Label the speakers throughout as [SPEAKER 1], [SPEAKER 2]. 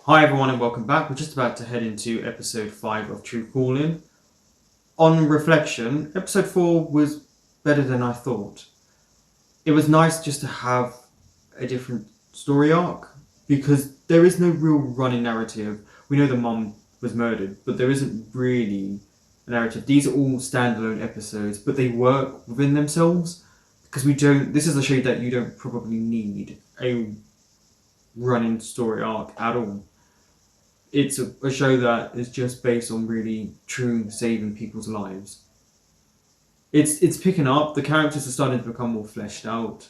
[SPEAKER 1] Hi everyone and welcome back. We're just about to head into episode 5 of True Calling. On reflection, episode 4 was better than I thought. It was nice just to have a different story arc because there is no real running narrative. We know the mum was murdered, but there isn't really a narrative. These are all standalone episodes, but they work within themselves because this is a show that you don't probably need a running story arc at all. It's a show that is just based on really true saving people's lives. It's picking up. The characters are starting to become more fleshed out,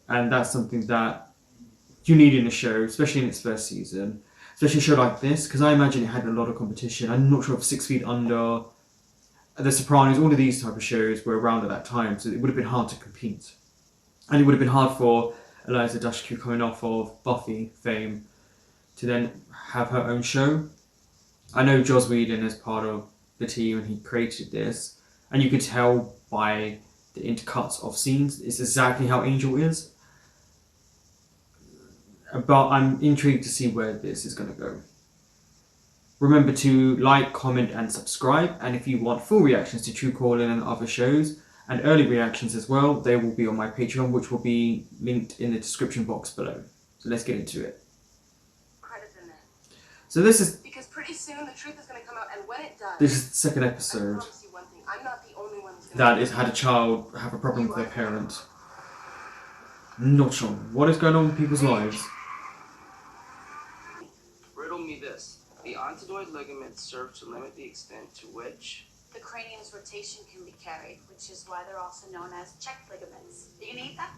[SPEAKER 1] and that's something that you need in a show, especially in its first season. Especially a show like this, because I imagine it had a lot of competition. I'm not sure if 6 Feet Under, The Sopranos, all of these type of shows were around at that time, so it would have been hard to compete, and it would have been hard for Eliza Dushku coming off of Buffy fame to then have her own show. I know Joss Whedon is part of the team and he created this, and you could tell by the intercuts of scenes, it's exactly how Angel is. But I'm intrigued to see where this is going to go. Remember to like, comment, and subscribe. And if you want full reactions to True Calling and other shows, and early reactions as well, they will be on my Patreon, which will be linked in the description box below. So let's get into it. So this is
[SPEAKER 2] because pretty soon the truth is going to come out, and when it does,
[SPEAKER 1] this is the second episode.
[SPEAKER 2] I promise you one thing: I'm not the only one
[SPEAKER 1] that has had a child have a problem with their parent. Not sure what is going on with people's lives.
[SPEAKER 3] Riddle me this. The ontodoid ligaments serve to limit the extent to which
[SPEAKER 4] the cranium's rotation can be carried, which is why they're also known as check ligaments. Do you need that?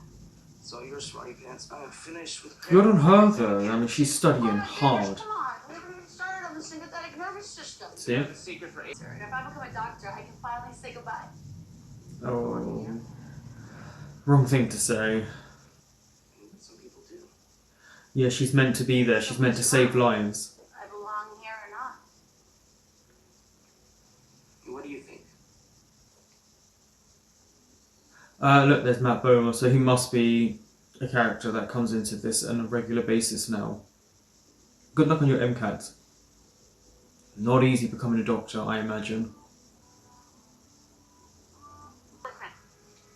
[SPEAKER 3] So you're smarty pants. I'm finished with.
[SPEAKER 1] Good on her though. I mean, she's studying hard.
[SPEAKER 4] Come on, we haven't even started on the sympathetic nervous system.
[SPEAKER 1] See it?
[SPEAKER 3] The secret for
[SPEAKER 4] If I become a doctor, I can finally say goodbye.
[SPEAKER 1] Oh, wrong thing to say.
[SPEAKER 3] Some people do.
[SPEAKER 1] Yeah, she's meant to be there. She's meant to save lives.
[SPEAKER 4] I belong here or not.
[SPEAKER 3] What do you think?
[SPEAKER 1] Look, there's Matt Bomer, so he must be a character that comes into this on a regular basis now. Good luck on your MCAT. Not easy becoming a doctor, I imagine.
[SPEAKER 4] Listen,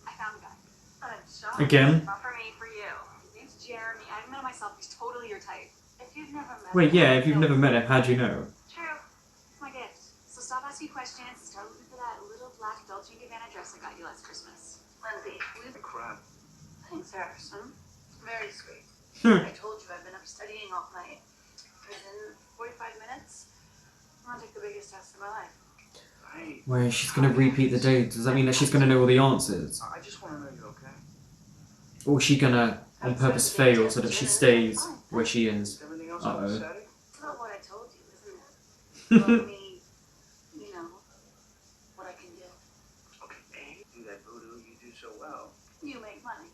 [SPEAKER 4] I found a guy. I'm shocked.
[SPEAKER 1] Again?
[SPEAKER 4] Not for me, for you. His name's Jeremy. I met him myself. He's totally your type. If you've never met
[SPEAKER 1] Wait,
[SPEAKER 4] him,
[SPEAKER 1] yeah, if you've never met him, how do you know?
[SPEAKER 4] True. It's my gift. So stop asking questions and start looking for that little black Dolce & Gabbana dress I got you last Christmas. Lindsay,
[SPEAKER 3] Crap.
[SPEAKER 4] thanks, Harrison. Very sweet.
[SPEAKER 1] Hmm.
[SPEAKER 4] I told you I've been up studying all night. Within 45 minutes, I'm gonna take the biggest test of my life.
[SPEAKER 3] Hey.
[SPEAKER 1] Wait, she's going to repeat the date. Does that mean that she's going to know all the answers?
[SPEAKER 3] I just want to know you're okay.
[SPEAKER 1] Or is she going to on purpose fail so that she stays where she is?
[SPEAKER 3] Everything else
[SPEAKER 1] Uh-oh.
[SPEAKER 3] upsetting?
[SPEAKER 4] It's not what I told you, isn't it? Love me, you know, what I can do.
[SPEAKER 3] Okay, hey, do that voodoo you do so well.
[SPEAKER 4] You make money.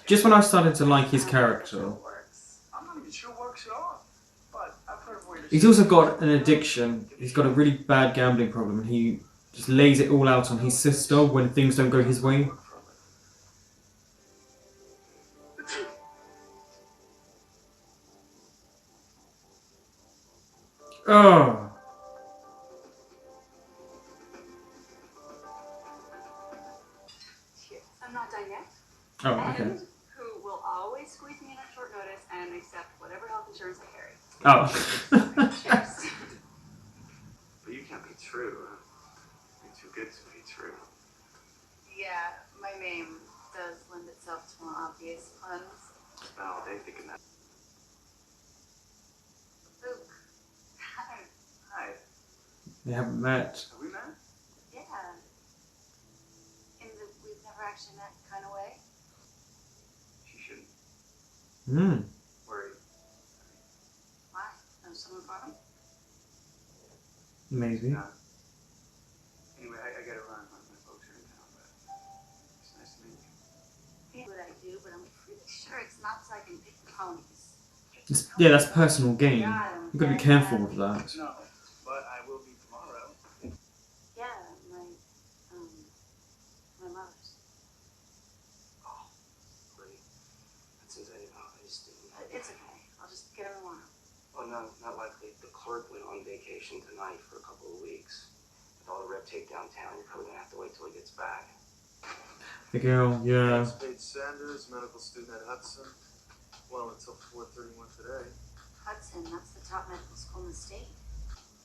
[SPEAKER 1] Just when I started to like his character,
[SPEAKER 3] I'm not even sure it works at all. But I've heard of ways.
[SPEAKER 1] he's also got an addiction. He's got a really bad gambling problem, and he just lays it all out on his sister when things don't go his way. Oh,
[SPEAKER 4] I'm not done yet.
[SPEAKER 1] oh, okay.
[SPEAKER 4] And who will always squeeze me in at short notice and accept whatever health insurance I carry.
[SPEAKER 1] Oh.
[SPEAKER 4] Cheers.
[SPEAKER 3] But you can't be true. You're too good to be true.
[SPEAKER 4] Yeah, my name does lend itself to more obvious puns.
[SPEAKER 3] Spend all day thinking that.
[SPEAKER 4] Luke. Hi.
[SPEAKER 3] Hi.
[SPEAKER 1] They haven't met.
[SPEAKER 3] Have we met?
[SPEAKER 4] Yeah. In the we've never actually met kind of way.
[SPEAKER 3] She shouldn't
[SPEAKER 1] Hmm.
[SPEAKER 3] worry.
[SPEAKER 4] Why? Know someone for me?
[SPEAKER 1] Maybe.
[SPEAKER 3] Anyway, I gotta run. My folks are in town, but it's nice to meet you.
[SPEAKER 4] What I do, but I'm pretty sure it's not so I can pick ponies.
[SPEAKER 1] Yeah, that's personal gain. You've got to be careful with that.
[SPEAKER 3] No, but I will be tomorrow.
[SPEAKER 4] Yeah, my mother's.
[SPEAKER 3] Oh, great. That seems I just didn't.
[SPEAKER 4] It's okay. I'll
[SPEAKER 5] Oh, no, not likely. The clerk went on vacation tonight for a couple of weeks. With all the red tape downtown, you're probably gonna have to wait till he gets back.
[SPEAKER 1] The girl, yeah.
[SPEAKER 6] Paige Sanders, medical student at Hudson. Well, until 4:31 today.
[SPEAKER 4] Hudson, that's the top medical school in the state.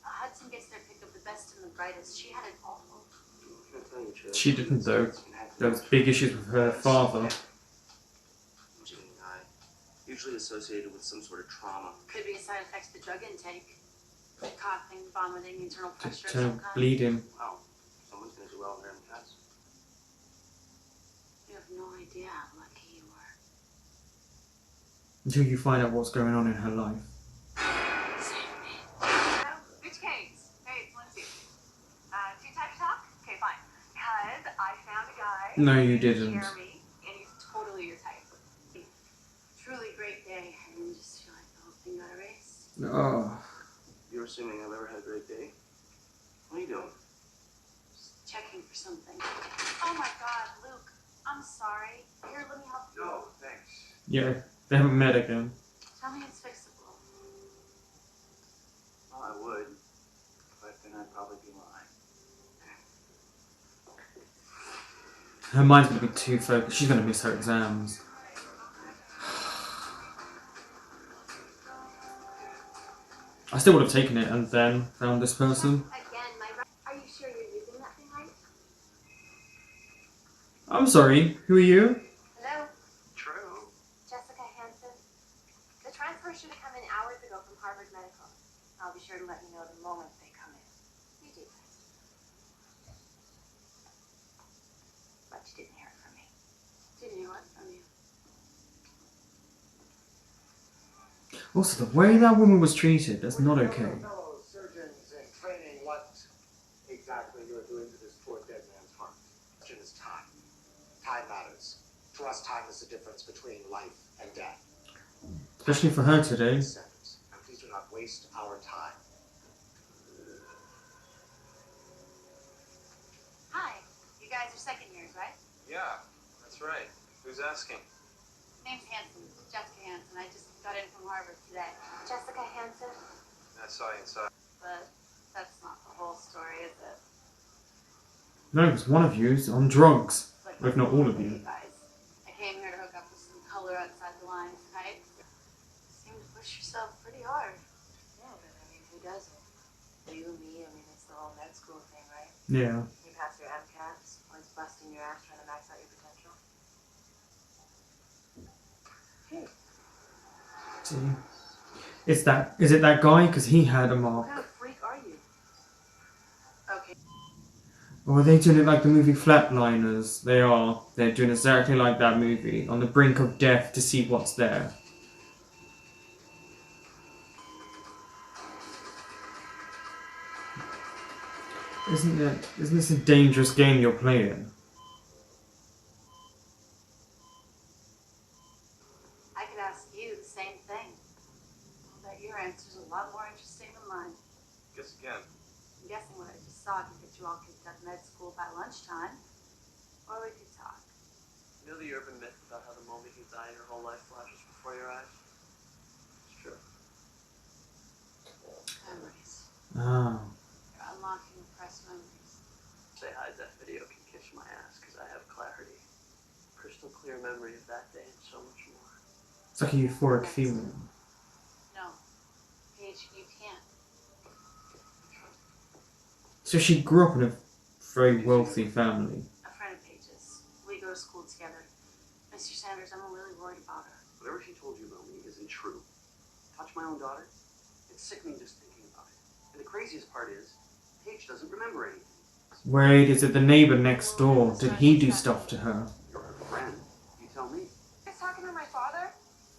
[SPEAKER 4] Hudson gets their pick of the best and the brightest. She had it all.
[SPEAKER 5] I'm gonna tell you the truth.
[SPEAKER 1] She didn't though. There was big issues with her father.
[SPEAKER 5] Jimmy died. Usually associated with some sort of trauma.
[SPEAKER 4] Could be a side effect of the drug intake. Coughing, vomiting, internal pressure of
[SPEAKER 1] To
[SPEAKER 4] some kind.
[SPEAKER 1] bleeding.
[SPEAKER 5] Wow. Someone's gonna do well in their test.
[SPEAKER 4] You have no idea how lucky you were.
[SPEAKER 1] Until you find out what's going on in her life.
[SPEAKER 4] Save me.
[SPEAKER 7] Which case? Hey, it's Lindsay. Do you type to talk? Okay, fine. Because I found a guy.
[SPEAKER 1] No, you
[SPEAKER 7] named
[SPEAKER 1] didn't.
[SPEAKER 7] Jeremy, and he's totally your type.
[SPEAKER 4] Truly great day. I didn't just feel like the whole thing got erased.
[SPEAKER 1] Oh.
[SPEAKER 5] You're assuming I've ever had a great day? What are you doing?
[SPEAKER 4] Just checking for something. Oh my God, Luke. I'm sorry. Here, let me help you.
[SPEAKER 3] No, thanks.
[SPEAKER 1] Yeah, they haven't met again.
[SPEAKER 4] Tell me it's fixable.
[SPEAKER 3] Well, I would, but then I'd probably be lying.
[SPEAKER 1] Her mind's gonna be too focused. She's gonna miss her exams. I still would have taken it and then found this person.
[SPEAKER 2] Again, are you sure you're using that thing right?
[SPEAKER 1] I'm sorry, who are you?
[SPEAKER 2] Hello?
[SPEAKER 3] True.
[SPEAKER 2] Jessica Hansen. The transfer should have come in hours ago from Harvard Medical. I'll be sure to let you know the moment they come in. You do.
[SPEAKER 4] But you didn't hear it from me. Didn't hear what from you?
[SPEAKER 1] Also, the way that woman was treated, that's not okay.
[SPEAKER 8] Fellow surgeons in training, what exactly you're doing to this poor dead man's heart? Question is time. Time matters. To us, time is the difference between life and death.
[SPEAKER 1] Especially for her today.
[SPEAKER 8] Seconds. And please do not waste our time.
[SPEAKER 4] Hi. You guys are second years, right?
[SPEAKER 6] Yeah, that's right. Who's asking?
[SPEAKER 4] Name's Hansen. Jessica Hansen. I just got in from Harvard today.
[SPEAKER 2] Jessica Hansen?
[SPEAKER 6] I saw you inside.
[SPEAKER 4] But that's not the whole story, is it?
[SPEAKER 1] No, because one of you is on drugs.
[SPEAKER 4] It's like
[SPEAKER 1] If not all of you.
[SPEAKER 4] guys. I came here to hook up with some color outside the lines, right? You seem to push yourself pretty hard.
[SPEAKER 2] Yeah, but I mean, who doesn't? You and me, I mean, it's the whole med school thing, right?
[SPEAKER 1] Yeah.
[SPEAKER 2] You pass your MCATs, one's busting your ass trying to max out your potential. Hey,
[SPEAKER 1] See? Is it that guy? Because he had a mark.
[SPEAKER 2] what kind of freak are you? Okay.
[SPEAKER 1] Or are they doing it like the movie Flatliners? They are. They're doing exactly like that movie. On the brink of death to see what's there. Isn't this a dangerous game you're playing?
[SPEAKER 4] I could ask you the same thing. I'll bet your answer's a lot more interesting than mine.
[SPEAKER 6] Guess again.
[SPEAKER 4] I'm guessing what I just saw could get you all kicked out of med school by lunchtime. Or we could talk.
[SPEAKER 9] You know the urban myth about how the moment you die, your whole life flashes before your eyes? It's true.
[SPEAKER 4] Memories.
[SPEAKER 1] Ah.
[SPEAKER 4] You're unlocking repressed memories.
[SPEAKER 9] Say hide that video can kiss my ass because I have clarity. Crystal clear memory of that day and so much more.
[SPEAKER 1] It's like a euphoric feeling.
[SPEAKER 4] No. Paige, you can't.
[SPEAKER 1] So she grew up in a very wealthy family.
[SPEAKER 4] A friend of Paige's. We go to school together. Mr. Sanders, I'm really worried about her.
[SPEAKER 5] Whatever she told you about me isn't true. Touch my own daughter? It's sickening just thinking about it. And the craziest part is, Paige doesn't remember anything.
[SPEAKER 1] Wait, is it the neighbor next door? Did he do stuff to her?
[SPEAKER 5] You're her friend. You tell me.
[SPEAKER 2] You're talking to my father?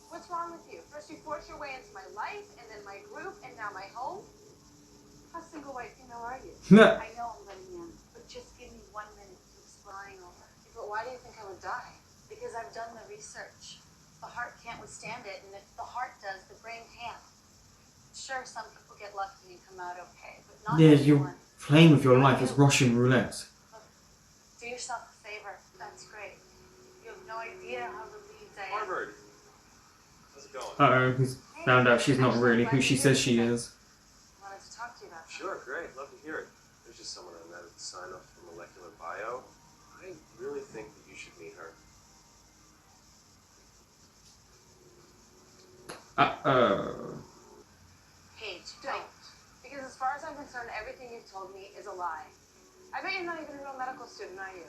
[SPEAKER 2] What's wrong with you? First you forced your way into my life, and then my group, and now my home? How single white female are you?
[SPEAKER 1] No.
[SPEAKER 4] I know I'm letting you in, but just give me 1 minute to explain over.
[SPEAKER 2] But why do you think I would die?
[SPEAKER 4] Because I've done the research. The heart can't withstand it, and if the heart does, the brain can't. Sure, some people get lucky and come out okay, but not
[SPEAKER 1] Yeah,
[SPEAKER 4] everyone.
[SPEAKER 1] you're playing with your life as Russian roulette.
[SPEAKER 4] Do yourself a favor. That's great. You have no idea how relieved I am.
[SPEAKER 6] Harvard. How's it going?
[SPEAKER 1] Uh-oh, he's
[SPEAKER 4] Hey,
[SPEAKER 1] Found out she's not really who she says she is.
[SPEAKER 2] I wanted to talk to you about that.
[SPEAKER 6] Sure, great. Love to hear it. There's just someone I met at the sign-up for molecular bio. I really think that you should meet her.
[SPEAKER 2] Paige, don't. Because as far as I'm concerned, everything you've told me is a lie. I bet you're not even a real medical student, are you?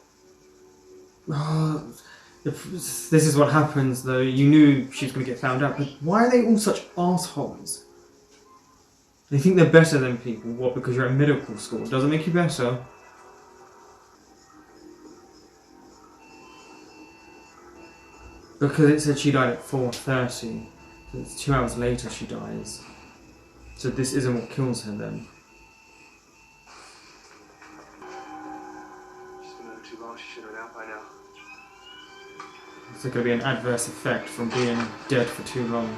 [SPEAKER 1] This is what happens though. You knew she was going to get found out, but why are they all such assholes? They think they're better than people. What, because you're at medical school? Doesn't make you better. Because it said she died at 4:30. So it's 2 hours later she dies. So this isn't what kills her then.
[SPEAKER 6] She's been under too long. She should have been out by now.
[SPEAKER 1] Is there going to be an adverse effect from being dead for too long?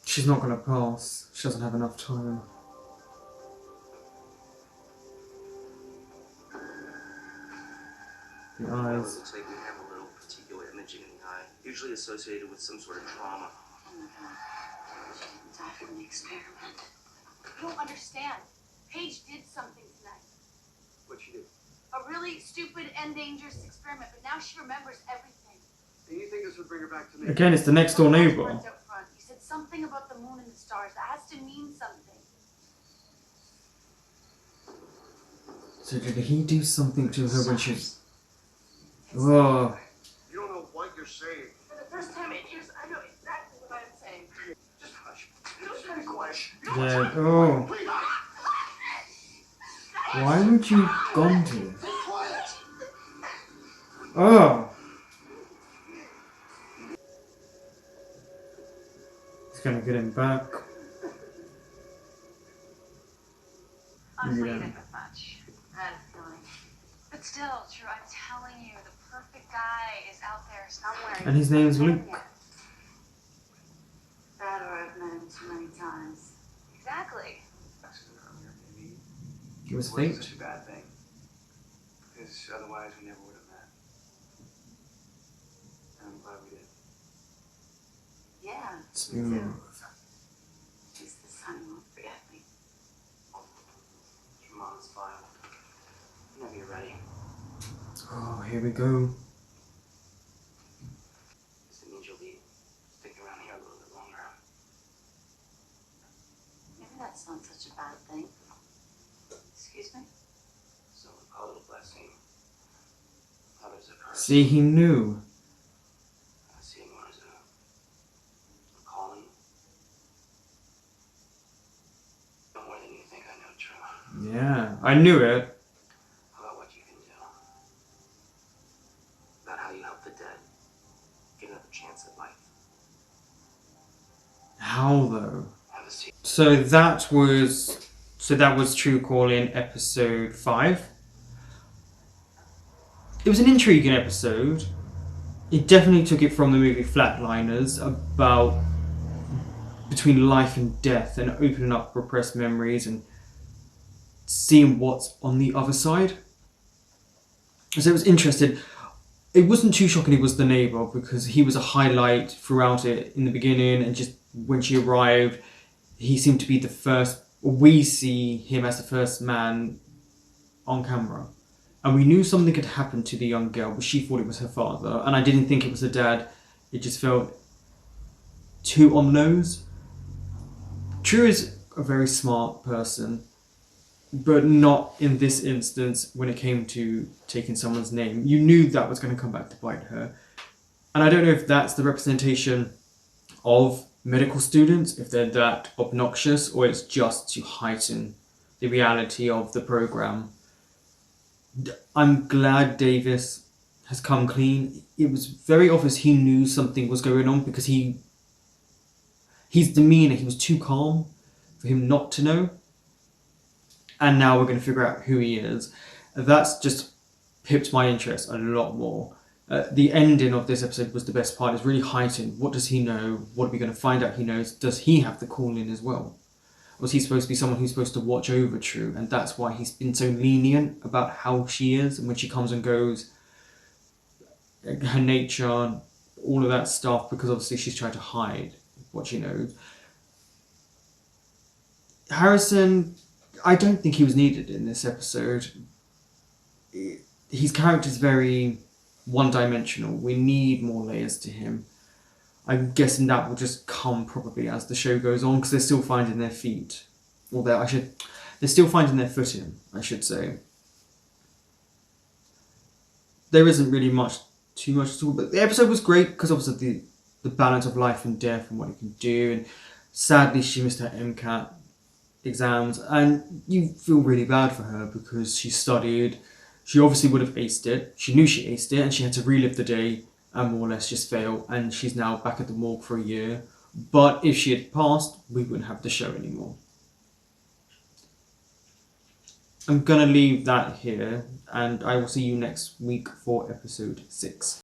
[SPEAKER 1] She's not going to pass. She doesn't have enough time. The
[SPEAKER 5] It
[SPEAKER 1] eyes.
[SPEAKER 5] looks like we have a little particular imaging in the eye, usually associated with some sort of trauma.
[SPEAKER 4] Oh my God. She didn't die from the experiment. You don't understand. Paige did something tonight.
[SPEAKER 5] What'd she do?
[SPEAKER 4] A really stupid and dangerous experiment, but now she remembers everything.
[SPEAKER 5] Do you think this would bring her back to me?
[SPEAKER 1] Again, it's the next door neighbour.
[SPEAKER 4] Words up front. You said something about the moon and the stars. That has to mean something.
[SPEAKER 1] So did he do something to her when she was... Oh,
[SPEAKER 8] You don't know what you're saying.
[SPEAKER 2] For the first time in years, I know exactly what I'm saying.
[SPEAKER 8] Just hush. Just be quiet.
[SPEAKER 1] yeah, oh. Why would you have gone to this?
[SPEAKER 8] Be quiet.
[SPEAKER 1] Oh! He's gonna get him back.
[SPEAKER 7] Honestly,
[SPEAKER 1] Yeah.
[SPEAKER 7] you didn't miss much. I had a feeling. But still, True, I'm telling you, the perfect guy is out there somewhere.
[SPEAKER 1] And his name's Luke.
[SPEAKER 4] That or I've met him too many times.
[SPEAKER 7] Exactly.
[SPEAKER 3] Accident earlier, maybe.
[SPEAKER 1] It was
[SPEAKER 3] It wasn't
[SPEAKER 1] fate.
[SPEAKER 3] such a bad thing. Because otherwise we never would have met. And I'm glad we did.
[SPEAKER 4] Yeah, me
[SPEAKER 1] Smooth.
[SPEAKER 4] too. At least this time you won't forget me.
[SPEAKER 5] Your mom's file. Whenever you're ready.
[SPEAKER 1] Oh, here we go.
[SPEAKER 5] This means you'll be sticking around here a little bit longer.
[SPEAKER 4] Maybe that's not such a bad thing. Excuse me?
[SPEAKER 5] So we'll call it a blessing. Others a curse.
[SPEAKER 1] See, he knew.
[SPEAKER 5] Seeing one as a calling. No more than you think I know, True.
[SPEAKER 1] Yeah, I knew it.
[SPEAKER 5] How about what you can do? About how you help the dead get another chance at life.
[SPEAKER 1] How though?
[SPEAKER 5] Have a seat.
[SPEAKER 1] So that was True Calling episode 5. It was an intriguing episode. It definitely took it from the movie Flatliners about between life and death and opening up repressed memories and seeing what's on the other side. So it was interesting. It wasn't too shocking it was the neighbour because he was a highlight throughout it in the beginning, and just when she arrived he seemed to be the first, we see him as the first man on camera. And we knew something had happened to the young girl, but she thought it was her father. And I didn't think it was her dad. It just felt too on the nose. True is a very smart person, but not in this instance when it came to taking someone's name. You knew that was going to come back to bite her. And I don't know if that's the representation of medical students, if they're that obnoxious, or it's just to heighten the reality of the program. I'm glad Davis has come clean. It was very obvious he knew something was going on because his demeanour, he was too calm for him not to know. And now we're going to figure out who he is. That's just pipped my interest a lot more. The ending of this episode was the best part. It's really heightened. What does he know? What are we going to find out he knows? Does he have the call in as well? Was he supposed to be someone who's supposed to watch over True, and that's why he's been so lenient about how she is and when she comes and goes, her nature, all of that stuff, because obviously she's trying to hide what she knows. Harrison, I don't think he was needed in this episode. His character's very one-dimensional. We need more layers to him. I'm guessing that will just come probably as the show goes on, because they're still finding their feet. Or they're still finding their footing, I should say. There isn't really too much to talk about. The episode was great because obviously the balance of life and death and what it can do. And sadly, she missed her MCAT exams, and you feel really bad for her because she studied. She obviously would have aced it. She knew she aced it, and she had to relive the day and more or less just fail. And she's now back at the morgue for a year. But if she had passed, we wouldn't have the show anymore. I'm gonna leave that here, and I will see you next week for episode 6.